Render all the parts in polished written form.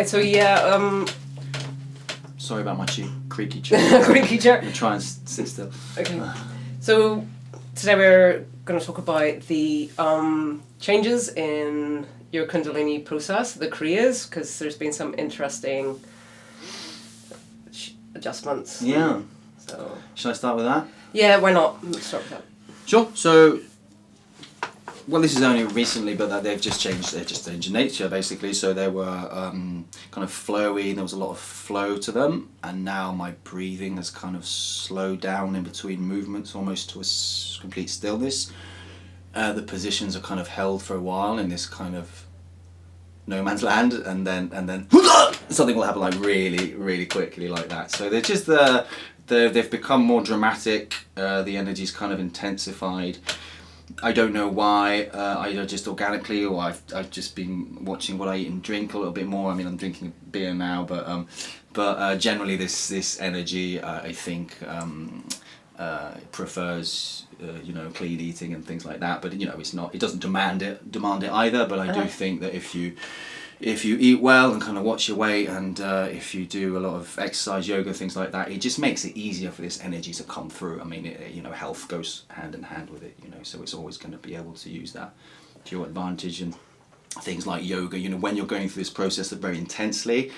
Right, so yeah, Sorry about my creaky chair. creaky chair. I'm trying to sit still. Okay. So today we're going to talk about the changes in your Kundalini process, the Kriyas, because there's been some interesting adjustments. Yeah. So. Should I start with that? Yeah, why not? Let's start with that. Sure. So, well, this is only recently, but that they've just changed nature basically. So they were kind of flowy. There was a lot of flow to them, and now my breathing has kind of slowed down in between movements, almost to a complete stillness. The positions are kind of held for a while in this kind of no man's land, and then something will happen like really quickly like that. So they're just they've become more dramatic. The energy's kind of intensified. I don't know why, either just organically, or I've just been watching what I eat and drink a little bit more. I mean, I'm drinking beer now, but generally this energy, I think, prefers clean eating and things like that. But it doesn't demand it either. But I do think that if you eat well and kind of watch your weight, and if you do a lot of exercise, yoga, things like that, it just makes it easier for this energy to come through. I mean, health goes hand in hand with it, so it's always going to be able to use that to your advantage. And things like yoga, when you're going through this process very intensely,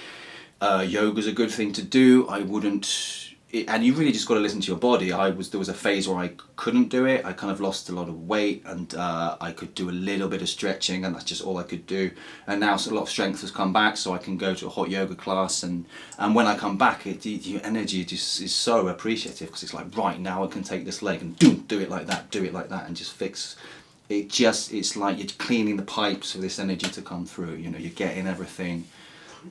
yoga's a good thing to do. I wouldn't... and you really just got to listen to your body. There was a phase where I couldn't do it. I kind of lost a lot of weight, and I could do a little bit of stretching, and that's just all I could do. And now a lot of strength has come back, so I can go to a hot yoga class, and when I come back, your energy just is so appreciative, because it's like, right, now I can take this leg and do it like that, and just fix it. It's like you're cleaning the pipes for this energy to come through. You're getting everything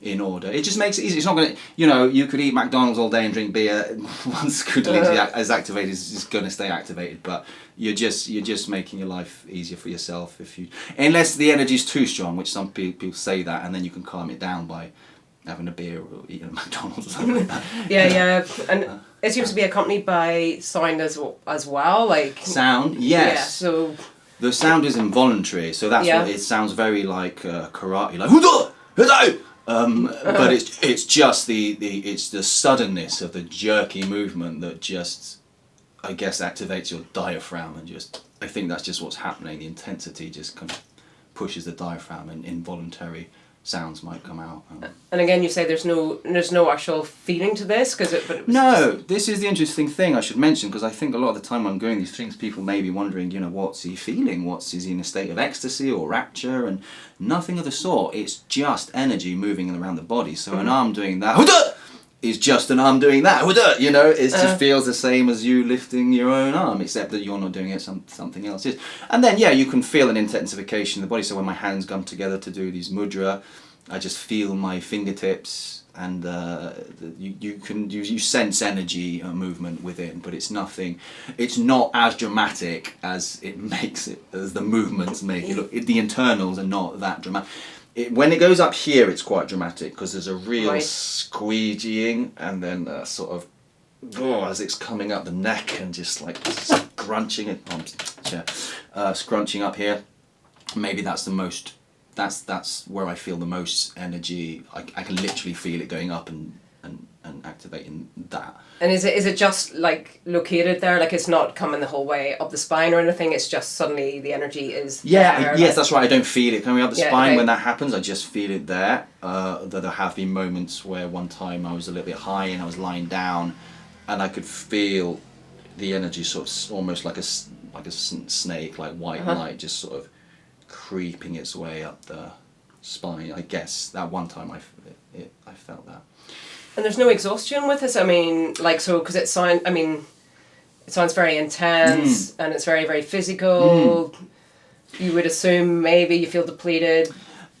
in order. It just makes it easy. It's not going to, you could eat McDonald's all day and drink beer. Once Kundalini is activated, it's going to stay activated. But you're just making your life easier for yourself unless the energy is too strong, which some people say that, and then you can calm it down by having a beer or eating a McDonald's or something like that. Yeah, and it seems to be accompanied by sound as well, like sound. Yes. Yeah, so the sound is involuntary, so that's what it sounds very like karate, like huda. But it's just it's the suddenness of the jerky movement that just, I guess, activates your diaphragm, and I think that's just what's happening. The intensity just kind of pushes the diaphragm, and involuntary sounds might come out. And again, you say there's no actual feeling to this, this is the interesting thing I should mention, because I think a lot of the time when I'm doing these things, people may be wondering, what's he feeling? Is he in a state of ecstasy or rapture? And nothing of the sort. It's just energy moving around the body. So an arm doing that is just an arm doing that. It just feels the same as you lifting your own arm, except that you're not doing it, something else is. And then you can feel an intensification in the body. So when my hands come together to do these mudra, I just feel my fingertips, and you sense energy movement with it, but it's not as dramatic as it makes it, as the movements make it look. The internals are not that dramatic. When it goes up here, it's quite dramatic, because there's a real squeegeeing, and then sort of as it's coming up the neck, and just like scrunching up here. Maybe that's the most. That's where I feel the most energy. I can literally feel it going up and activating that. And is it just like located there? Like it's not coming the whole way up the spine or anything? It's just suddenly the energy is there? Yes, that's right. I don't feel it coming up the spine when that happens. I just feel it there. Though there have been moments where one time I was a little bit high and I was lying down, and I could feel the energy sort of almost like a snake, like white light, just sort of creeping its way up the spine. I guess that one time I felt that. And there's no exhaustion with this. I mean, because it sounds very intense, and it's very, very physical. You would assume maybe you feel depleted.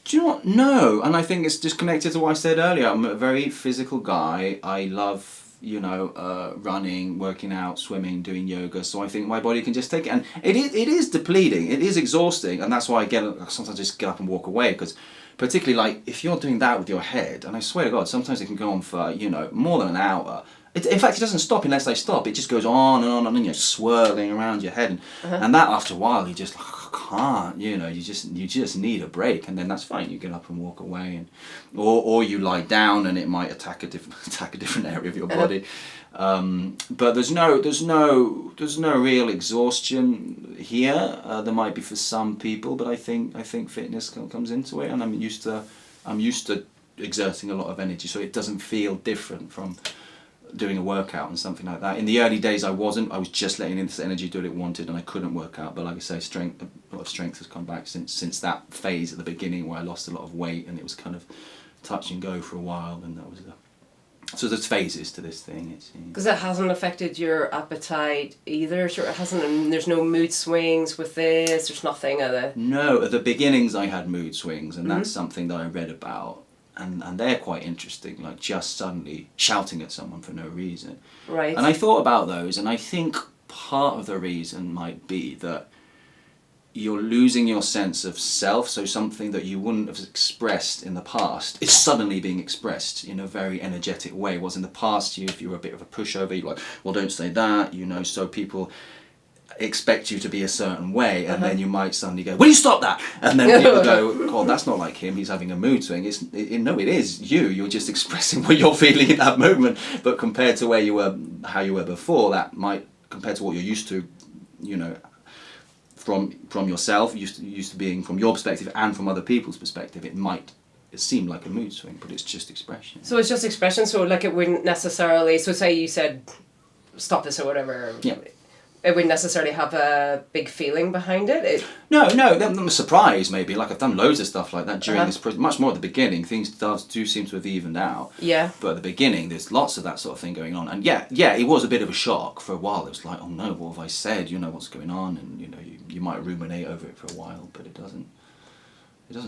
Do you know what? No, and I think it's just connected to what I said earlier. I'm a very physical guy. I love running, working out, swimming, doing yoga, so I think my body can just take it. And it is depleting, it is exhausting, and that's why I sometimes just get up and walk away, because particularly like if you're doing that with your head, and I swear to God, sometimes it can go on for more than an hour. In fact, it doesn't stop unless I stop. It just goes on and on and on, and you're swirling around your head, and that after a while you just can't, you know, you just need a break, and then that's fine. You get up and walk away, and or you lie down, and it might attack a different area of your body. But there's no real exhaustion here. There might be for some people, but I think fitness comes into it, and I'm used to exerting a lot of energy, so it doesn't feel different from doing a workout and something like that. In the early days I was just letting in this energy do what it wanted, and I couldn't work out. But like I say, a lot of strength has come back since that phase at the beginning where I lost a lot of weight, and it was kind of touch and go for a while, and that was so there's phases to this thing. Because it hasn't affected your appetite either. Sure, it hasn't. And there's no mood swings with this. There's nothing of the. No, at the beginnings I had mood swings, and that's something that I read about. And they're quite interesting, like just suddenly shouting at someone for no reason. Right. And I thought about those, and I think part of the reason might be that you're losing your sense of self, so something that you wouldn't have expressed in the past is suddenly being expressed in a very energetic way. Was in the past, if you were a bit of a pushover, you're like, well, don't say that, you know, so people expect you to be a certain way, and then you might suddenly go, will you stop that? And then people go, oh, that's not like him, he's having a mood swing. No, it is you're just expressing what you're feeling in that moment, but compared to how you were before, that might, compared to what you're used to, you know, from yourself, used to being from your perspective and from other people's perspective, it might seem like a mood swing, but it's just expression. So it's just expression, so like it wouldn't necessarily, so say you said stop this or whatever, it wouldn't necessarily have a big feeling behind it? No, I'm surprised maybe. Like I've done loads of stuff like that during this process, much more at the beginning. Things do seem to have evened out. Yeah. But at the beginning, there's lots of that sort of thing going on. And yeah, it was a bit of a shock for a while. It was like, oh no, what have I said? You know what's going on? And you know, you might ruminate over it for a while, but it doesn't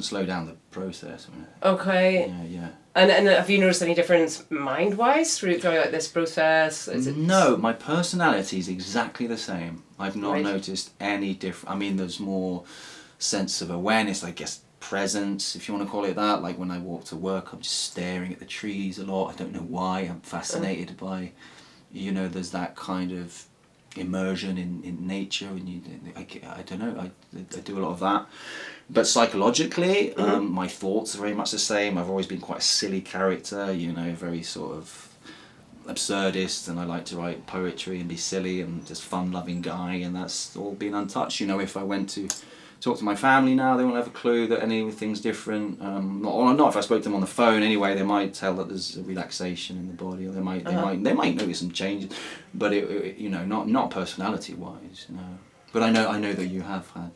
slow down the process. I mean, okay. Yeah. And have you noticed any difference mind-wise throughout this process? No, my personality is exactly the same. I've not noticed any different. I mean, there's more sense of awareness, I guess, presence, if you want to call it that. Like when I walk to work, I'm just staring at the trees a lot. I don't know why. I'm fascinated by, you know, there's that kind of immersion in nature, and I don't know. I do a lot of that. But psychologically, my thoughts are very much the same. I've always been quite a silly character, you know, very sort of absurdist, and I like to write poetry and be silly and just fun-loving guy, and that's all been untouched. You know, if I went to talk to my family now, they won't have a clue that anything's different. Not if I spoke to them on the phone anyway. They might tell that there's a relaxation in the body, or they might notice some changes, but it you know, not personality-wise. No. But I know that you have had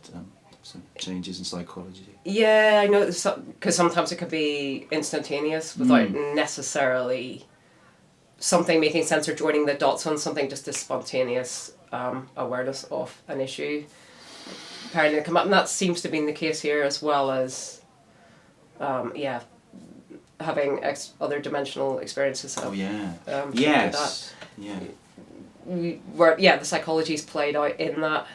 some changes in psychology. Yeah, I know, because sometimes it could be instantaneous without necessarily something making sense or joining the dots on something, just a spontaneous awareness of an issue apparently come up, and that seems to be the case here, as well as having other dimensional experiences of yes the psychology's played out in that,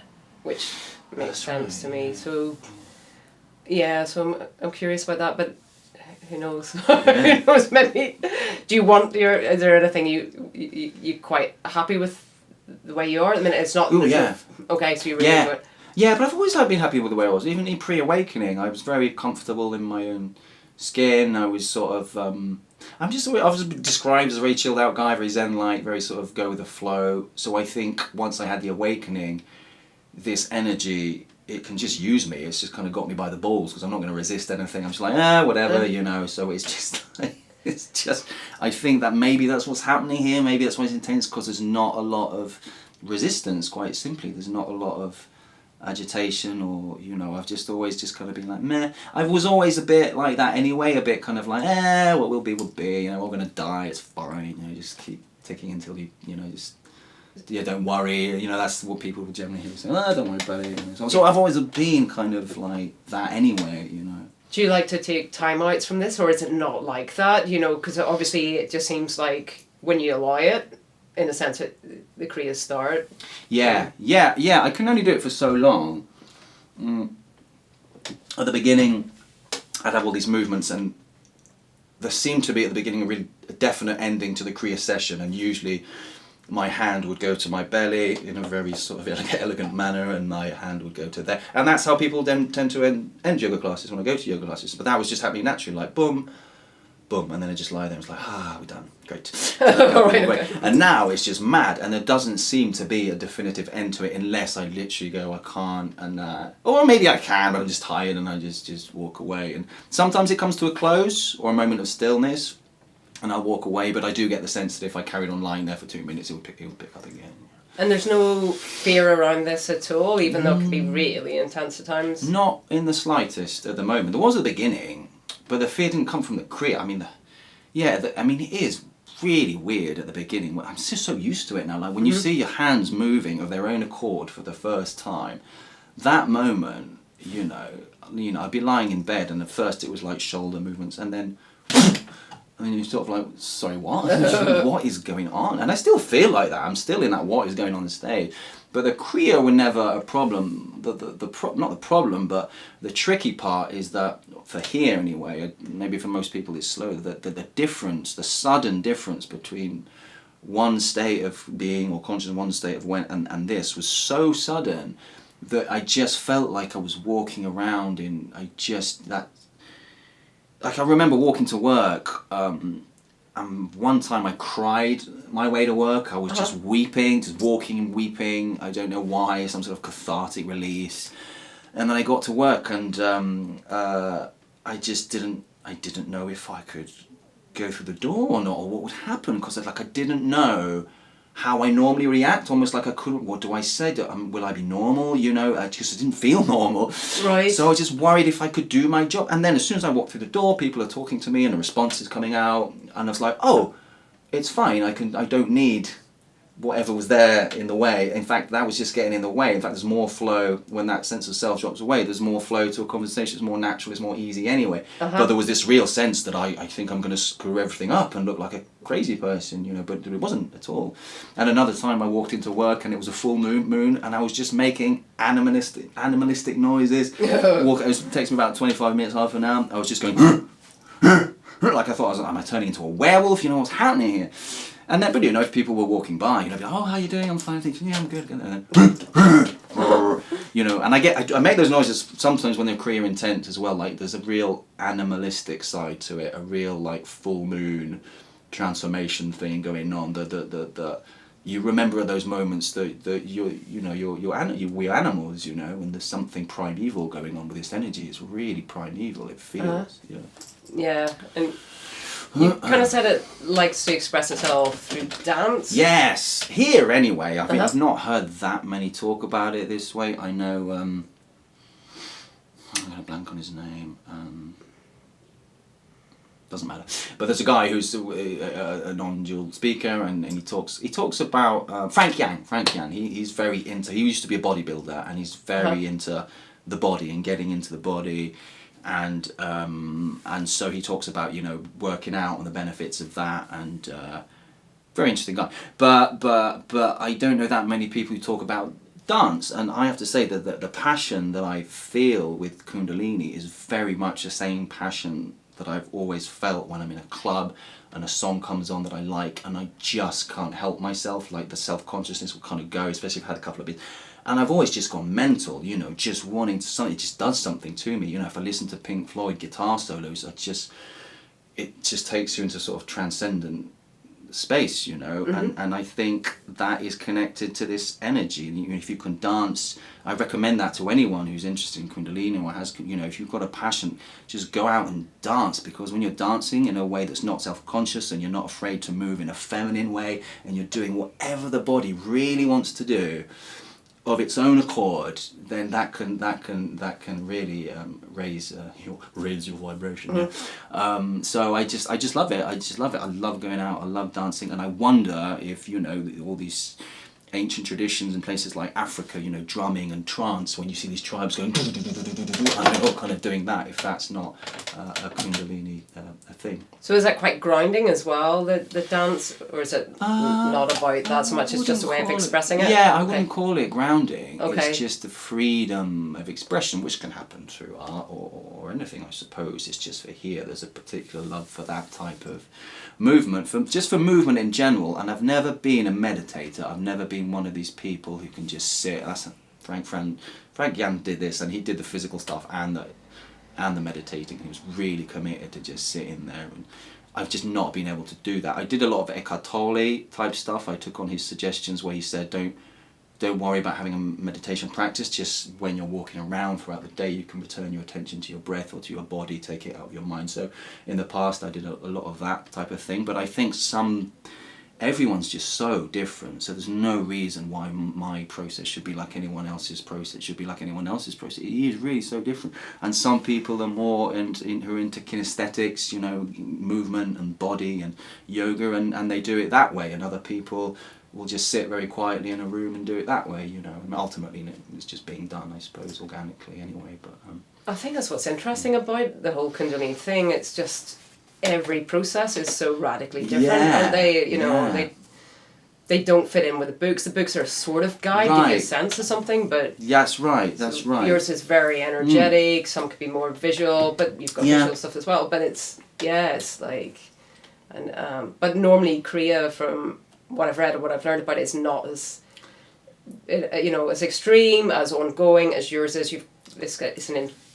which makes sense to me. So I'm curious about that, but who knows? Who knows? Maybe. Do you want is there anything you quite happy with the way you are at the minute? It's not. Okay, so you really enjoy it. Yeah, but I've always been happy with the way I was. Even in pre-awakening, I was very comfortable in my own skin. I was sort of I was described as a very chilled out guy, very zen-like, very sort of go with the flow. So I think once I had the awakening, this energy, it can just use me. It's just kind of got me by the balls, because I'm not going to resist anything. I'm just like, whatever, you know. So it's just, I think that maybe that's what's happening here. Maybe that's why it's intense, because there's not a lot of resistance, quite simply. There's not a lot of agitation, or, you know, I've just always just kind of been like, meh. I was always a bit like that anyway, a bit kind of like, what will be, will be. You know, we're going to die, it's fine. You know, just keep ticking until you know, just... don't worry, you know, that's what people would generally hear say, don't worry about it. You know. So I've always been kind of like that anyway, you know. Do you like to take time outs from this, or is it not like that? You know, because obviously it just seems like when you allow it, in a sense, the Kriya start. Yeah, I can only do it for so long. At the beginning, I'd have all these movements, and there seemed to be at the beginning a really definite ending to the Kriya session, and usually my hand would go to my belly in a very sort of elegant manner, and my hand would go to there. And that's how people then tend to end yoga classes when I go to yoga classes. But that was just happening naturally, like boom, boom, and then I just lie there and it's like, we're done, great. Right. And now it's just mad, and there doesn't seem to be a definitive end to it unless I literally go, I can't, and or maybe I can, but I'm just tired and I just walk away. And sometimes it comes to a close or a moment of stillness, and I'll walk away, but I do get the sense that if I carried on lying there for 2 minutes, it would pick up again. And there's no fear around this at all, even though it can be really intense at times? Not in the slightest at the moment. There was at the beginning, but the fear didn't come from the Kriya. I mean, it is really weird at the beginning. I'm just so used to it now. Like when you see your hands moving of their own accord for the first time, that moment, I'd be lying in bed, and at first it was like shoulder movements, and then you're sort of like, sorry, what? What is going on? And I still feel like that. I'm still in that what is going on stage. But the Kriya were never a problem. Not the problem, but the tricky part is that, for here anyway, maybe for most people it's slow, that the difference, the sudden difference between one state of being or conscious, one state of when, and this was so sudden that I just felt like I was walking around like I remember walking to work, and one time I cried my way to work. I was just weeping, just walking and weeping. I don't know why, some sort of cathartic release. And then I got to work, and I didn't know if I could go through the door or not, or what would happen, because I didn't know how I normally react, almost like I couldn't, what do I say? Will I be normal? Because I didn't feel normal. Right. So I was just worried if I could do my job. And then as soon as I walked through the door, people are talking to me and a response is coming out. And I was like, oh, it's fine. I don't need whatever was there in the way. In fact, that was just getting in the way. In fact, there's more flow when that sense of self drops away. There's more flow to a conversation. It's more natural. It's more easy anyway. But there was this real sense that I think I'm going to screw everything up and look like a crazy person, but it wasn't at all. And another time I walked into work and it was a full moon, and I was just making animalistic noises. It takes me about 25 minutes, half an hour. I was just going like I thought, am I turning into a werewolf? What's happening here? And then, but if people were walking by, be like, oh, how you doing? I'm fine. Thinking, yeah, I'm good. And then, and I make those noises sometimes when they're Kriya intent as well. Like there's a real animalistic side to it, a real like full moon transformation thing going on. The you remember those moments that we're animals, and there's something primeval going on with this energy. It's really primeval. It feels, Yeah, and you kind of said it likes to express itself through dance. Yes, here anyway. I think I've not heard that many talk about it this way. I know. I'm going to blank on his name. Doesn't matter. But there's a guy who's a non-dual speaker, and he talks about Frank Yang. He's very into. He used to be a bodybuilder, and he's very into the body and getting into the body. And so he talks about working out and the benefits of that, and very interesting guy. But I don't know that many people who talk about dance, and I have to say that the passion that I feel with Kundalini is very much the same passion that I've always felt when I'm in a club and a song comes on that I like, and I just can't help myself. Like the self-consciousness will kind of go, especially if I've had a couple of beers. And I've always just gone mental, just wanting to something. It just does something to me. If I listen to Pink Floyd guitar solos, it just takes you into sort of transcendent space, and I think that is connected to this energy. And if you can dance, I recommend that to anyone who's interested in Kundalini or has, if you've got a passion, just go out and dance, because when you're dancing in a way that's not self-conscious and you're not afraid to move in a feminine way, and you're doing whatever the body really wants to do of its own accord, then that can really raise your vibration. So I just love it. I love going out. I love dancing, and I wonder if all these ancient traditions in places like Africa, drumming and trance, when you see these tribes going, and they're all kind of doing that, if that's not a Kundalini a thing. So is that quite grounding as well, the dance, or is it not about that so much? It's just a way of expressing it? Yeah, I wouldn't call it grounding. Okay. It's just the freedom of expression, which can happen through art or anything, I suppose. It's just for here, there's a particular love for that type of movement, for movement in general. And I've never been a meditator. I've never been one of these people who can just sit. Frank Yan did this, and he did the physical stuff and the meditating. He was really committed to just sit in there, and I've just not been able to do that. I did a lot of Eckhart Tolle type stuff. I took on his suggestions where he said, don't worry about having a meditation practice. Just when you're walking around throughout the day, you can return your attention to your breath or to your body, take it out of your mind. So in the past, I did a lot of that type of thing. But I think everyone's just so different. So there's no reason why my process should be like anyone else's process. Should be like anyone else's process. It is really so different. And some people are more who are into kinesthetics, you know, movement and body and yoga, and they do it that way. And other people will just sit very quietly in a room and do it that way, you know. And ultimately, it's just being done, I suppose, organically anyway. But I think that's what's interesting about the whole Kundalini thing. It's just every process is so radically different, and they don't fit in with the books. The books are a sort of guide, give you a sense of something, but that's right. Yours is very energetic. Some could be more visual, but you've got visual stuff as well. But it's like, and but normally Kriya, from what I've read or what I've learned about it, is not as as extreme, as ongoing as yours is.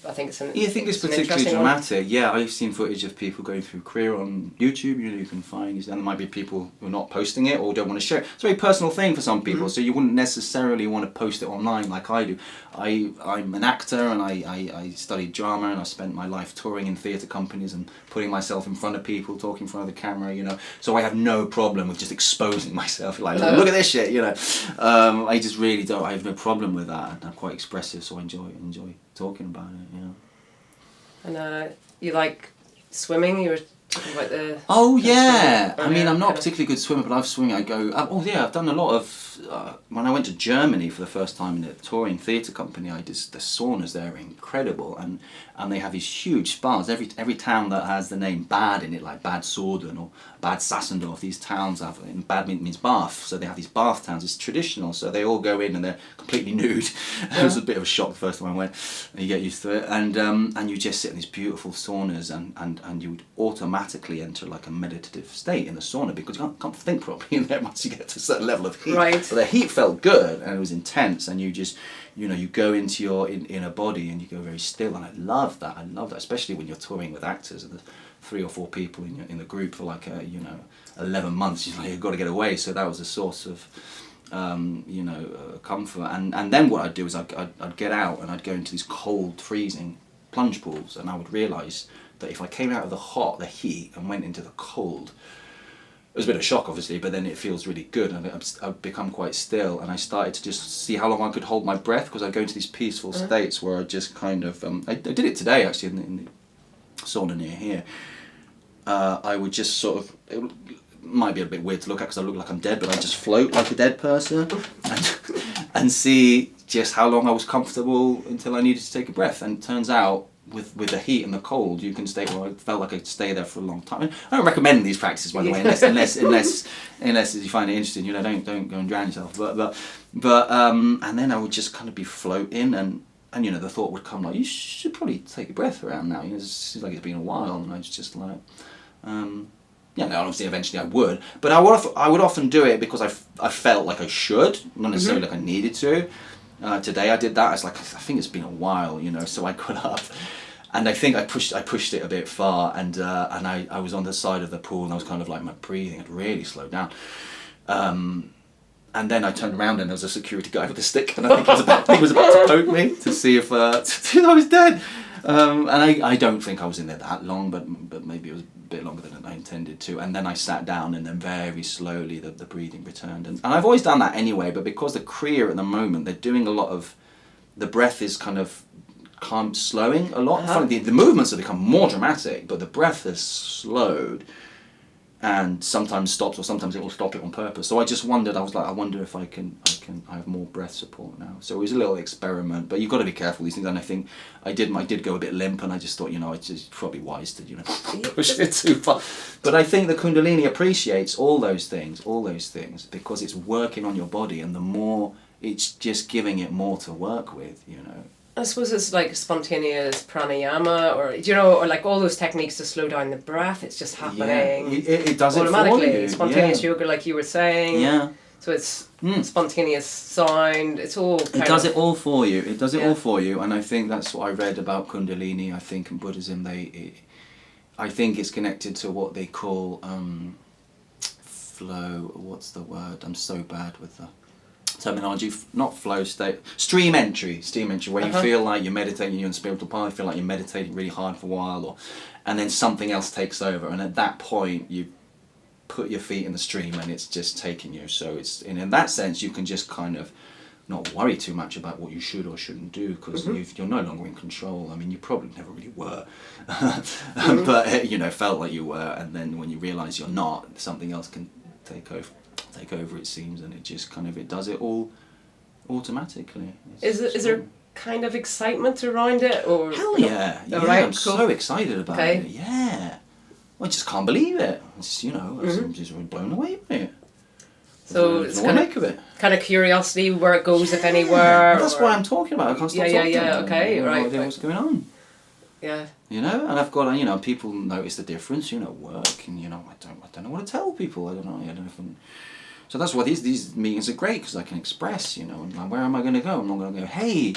I think it's particularly dramatic. Yeah, I've seen footage of people going through Kriya on YouTube. You can find, and there might be people who are not posting it or don't want to share it. It's a very personal thing for some people, so you wouldn't necessarily want to post it online like I do. I'm an actor, and I studied drama, and I spent my life touring in theatre companies and putting myself in front of people, talking in front of the camera, you know. So I have no problem with just exposing myself, like, look at this shit, you know. I just really don't. I have no problem with that, and I'm quite expressive, so I enjoy talking about it, you know. And you like swimming? You were talking about the... Oh yeah! I mean, I'm not a particularly good swimmer, but I've done a lot of... when I went to Germany for the first time in a touring theatre company, the saunas there are incredible, and they have these huge spas. Every town that has the name Bad in it, like Bad Sorden or Bad Sassendorf, these towns have... And Bad means bath, so they have these bath towns. It's traditional, so they all go in and they're completely nude. It was a bit of a shock the first time I went, and you get used to it. And you just sit in these beautiful saunas, and you would automatically enter like a meditative state in the sauna, because you can't think properly in there once you get to a certain level of heat. Right. But the heat felt good, and it was intense, and you just, you go into your inner body and you go very still, and I love that, especially when you're touring with actors and there's 3 or 4 people in the group for like 11 months. You've got to get away. So that was a source of comfort, and then what I'd do is I'd get out and I'd go into these cold, freezing plunge pools, and I would realise that if I came out of the heat and went into the cold, it was a bit of a shock, obviously, but then it feels really good, and I've become quite still, and I started to just see how long I could hold my breath, because I go into these peaceful states where I just kind of... I did it today, actually, in the sauna near here. I would just sort of... It might be a bit weird to look at because I look like I'm dead, but I just float like a dead person and see just how long I was comfortable until I needed to take a breath. And it turns out, with the heat and the cold, you can stay. Well, I felt like I could stay there for a long time. I don't recommend these practices, by the way, unless you find it interesting. Don't go and drown yourself. But and then I would just kind of be floating, and the thought would come like, you should probably take a breath around now. It seems like it's been a while, and I was just like, obviously eventually I would, but I would often do it because I felt like I should, not necessarily like I needed to. Today I did that. It's like, I think it's been a while, so I got up, and I think I pushed it a bit far, and I was on the side of the pool, and I was kind of like, my breathing had really slowed down, and then I turned around and there was a security guy with a stick, and I think he was about to poke me to see if I was dead, and I don't think I was in there that long, but maybe it was a bit longer than I intended to. And then I sat down, and then very slowly the breathing returned, and I've always done that anyway, but because the Kriya at the moment, they're doing a lot of, the breath is kind of slowing a lot. The movements have become more dramatic, but the breath has slowed and sometimes stops, or sometimes it will stop it on purpose. So I just wondered, I was like, I wonder if I have more breath support now. So it was a little experiment, but you've got to be careful with these things, and I think I did go a bit limp, and I just thought, it's probably wise to, push it too far. But I think the Kundalini appreciates all those things, because it's working on your body, and the more, it's just giving it more to work with, I suppose it's like spontaneous pranayama, or do you know, or like all those techniques to slow down the breath. It's just happening. Yeah, it does it automatically. for you. Spontaneous yoga, like you were saying. Yeah. So it's spontaneous sound. It's all. It does it all for you. It does it all for you, and I think that's what I read about Kundalini. I think in Buddhism, I think it's connected to what they call flow. What's the word? I'm so bad with the terminology. Not flow state. Stream entry, where you feel like you're meditating, you're in spiritual path, you feel like you're meditating really hard for a while, and then something else takes over, and at that point you put your feet in the stream and it's just taking you. So it's in that sense you can just kind of not worry too much about what you should or shouldn't do, because you're no longer in control. I mean, you probably never really were, but felt like you were, and then when you realise you're not, something else can take over, it seems, and it just kind of, it does it all automatically. Is there kind of excitement around it, or hell yeah, right, I'm so excited about it. Yeah, I just can't believe it. It's, I'm just really blown away by it. So it's kind of curiosity where it goes, if anywhere. That's what I'm talking about. I can't stop talking about it. Okay, right. No idea what's going on. Yeah. And I've got, people notice the difference, work, and, I don't know what to tell people. I don't know if so that's why these meetings are great, because I can express, and like, where am I going to go? I'm not going to go, hey,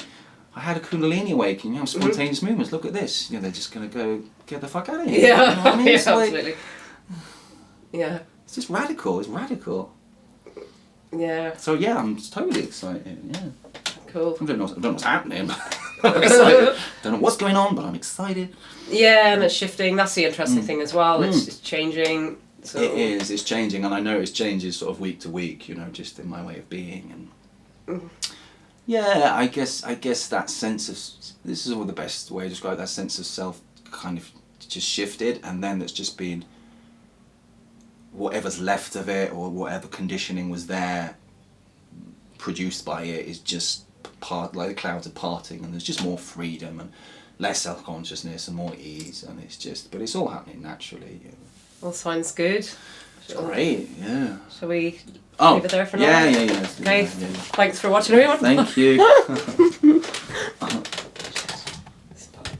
I had a Kundalini awakening, spontaneous movements, look at this. They're just going to go, get the fuck out of here. Yeah, you know what I mean? absolutely. Yeah. It's just radical, it's radical. Yeah. So yeah, I'm totally excited, yeah. Cool. I don't know what's happening, but I'm excited. Don't know what's going on, but I'm excited. Yeah, and it's shifting. That's the interesting thing as well. It's changing. So. It is. It's changing, and I know it changes sort of week to week. just in my way of being, and yeah, I guess that sense of, this is all the best way to describe that sense of self kind of just shifted, and then it's just been whatever's left of it, or whatever conditioning was there produced by it, is just like the clouds are parting, and there's just more freedom and less self-consciousness and more ease, and but it's all happening naturally. Well, sounds good. Great, yeah. Shall we leave it there for now? Yeah. Okay, thanks for watching everyone. Thank you.